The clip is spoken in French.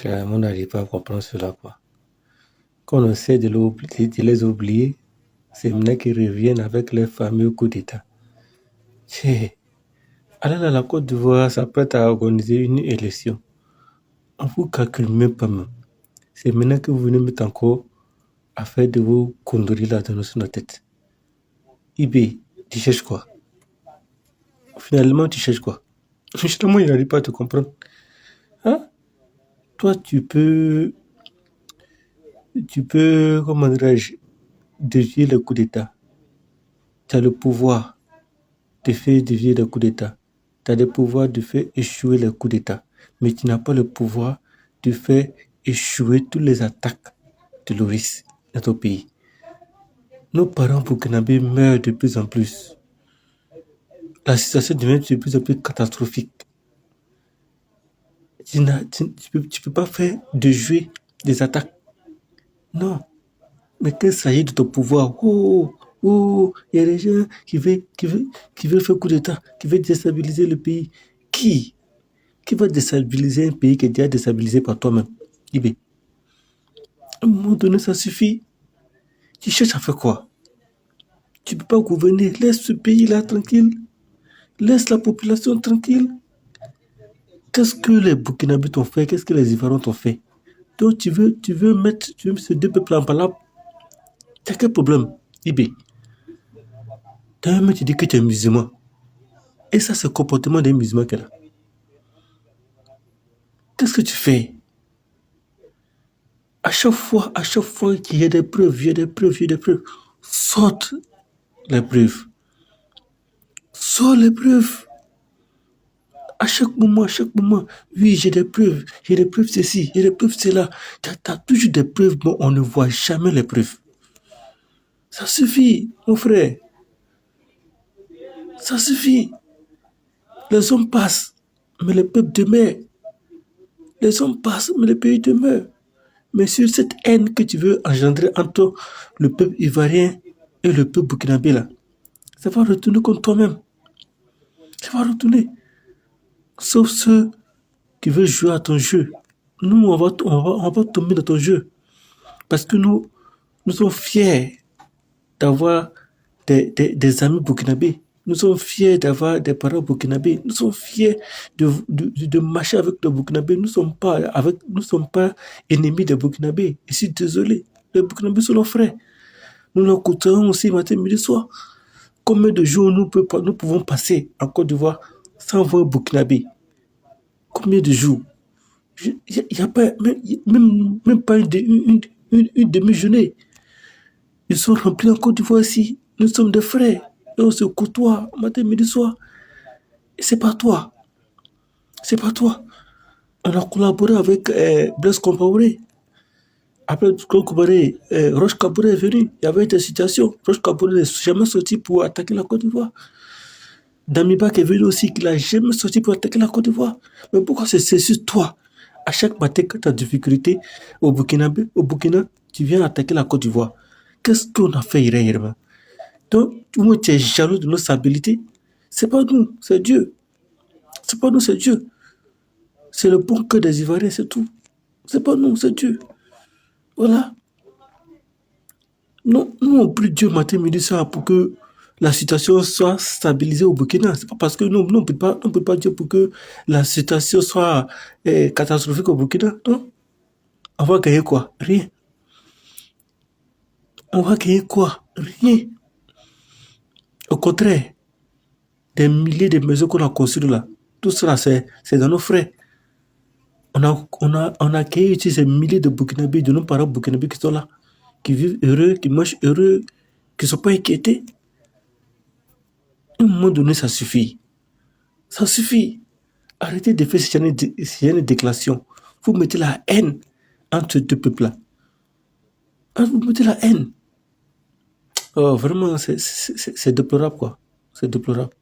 On n'arrive pas à comprendre cela, quoi. Quand on essaie de les oublier, c'est maintenant qu'ils reviennent avec leur fameux coup d'État. Alors là, la Côte d'Ivoire s'apprête à organiser une élection. On vous calcule même pas même. C'est maintenant que vous venez mettre encore à faire de vos conneries là dans notre tête. IB, tu cherches quoi? Finalement, tu cherches quoi? Justement, il n'arrive pas à te comprendre. Hein? Toi, tu peux, comment dirais-je, dévier le coup d'État. Tu as le pouvoir de faire dévier le coup d'État. Tu as le pouvoir de faire échouer le coup d'État. Mais tu n'as pas le pouvoir de faire échouer toutes les attaques terroristes dans ton pays. Nos parents burkinabés meurent de plus en plus. La situation devient de plus en plus catastrophique. Tu peux pas faire de jouer des attaques. Non. Mais qu'il s'agit de ton pouvoir. Il y a des gens qui veulent faire coup d'État, qui veulent déstabiliser le pays. Qui va déstabiliser un pays qui est déjà déstabilisé par toi-même? Ibé. À un moment donné, ça suffit. Tu cherches à faire quoi? Tu ne peux pas gouverner. Laisse ce pays-là tranquille. Laisse la population tranquille. Qu'est-ce que les Burkinabés t'ont fait? Qu'est-ce que les Ivoiriens t'ont fait? Donc tu veux mettre ces deux peuples en palabre. T'as quel problème, Ibé? T'as même tu dis que tu es musulman. Et ça, c'est le comportement des musulmans qu'elle a. Qu'est-ce que tu fais? À chaque fois qu'il y a des preuves, sorte les preuves. Sors les preuves. À chaque moment. Oui, j'ai des preuves ceci, j'ai des preuves cela. Tu as toujours des preuves, mais on ne voit jamais les preuves. Ça suffit, mon frère. Ça suffit. Les hommes passent, mais le peuple demeure. Les hommes passent, mais le pays demeure. Mais sur cette haine que tu veux engendrer entre le peuple ivoirien et le peuple burkinabé, là, ça va retourner contre toi-même. Ça va retourner. Sauf ceux qui veulent jouer à ton jeu. Nous, on va tomber dans ton jeu. Parce que nous sommes fiers d'avoir des amis burkinabés. Nous sommes fiers d'avoir des parents burkinabés. Nous sommes fiers de marcher avec les burkinabés. Nous ne sommes pas ennemis des burkinabés. Je suis désolé. Les burkinabés sont nos frères. Nous leur côtoyons aussi matin, midi, soir. Combien de jours nous pouvons passer en Côte d'Ivoire sans voir burkinabé? Combien de jours? Il n'y a pas, même pas une demi-journée. Ils sont remplis en Côte d'Ivoire ici. Nous sommes des frères. Et on se côtoie matin, midi, soir. Et c'est pas toi. On a collaboré avec Blaise Compaoré. Après Compaoré, Roch Kaboré est venu. Il y avait des situations. Roch Kaboré n'est jamais sorti pour attaquer la Côte d'Ivoire. Damiba qui est venu aussi, qui n'a jamais sorti pour attaquer la Côte d'Ivoire. Mais pourquoi c'est sur toi? À chaque matin, quand tu as des difficultés au Burkina, tu viens attaquer la Côte d'Ivoire. Qu'est-ce qu'on a fait réellement? Donc, moi, tu es jaloux de nos stabilités. C'est pas nous, c'est Dieu. C'est pas nous, c'est Dieu. C'est le bon cœur des Ivoiriens, c'est tout. C'est pas nous, c'est Dieu. Voilà. Non, nous, on prie Dieu matin, midi, soir pour que la situation soit stabilisée au Burkina. C'est pas parce que nous, on ne peut pas dire pour que la situation soit catastrophique au Burkina. Non. On va gagner quoi? Rien. On va gagner quoi? Rien. Au contraire, des milliers de maisons qu'on a construites là, tout cela, c'est dans nos frais. On a accueilli ici ces milliers de Burkinabés, de nos parents burkinabés qui sont là, qui vivent heureux, qui mangent heureux, qui ne sont pas inquiétés. À un moment donné, ça suffit. Ça suffit. Arrêtez de faire ce genre de déclaration. Vous mettez la haine entre ces deux peuples-là. Vous mettez la haine. Oh, vraiment, c'est déplorable, quoi. C'est déplorable.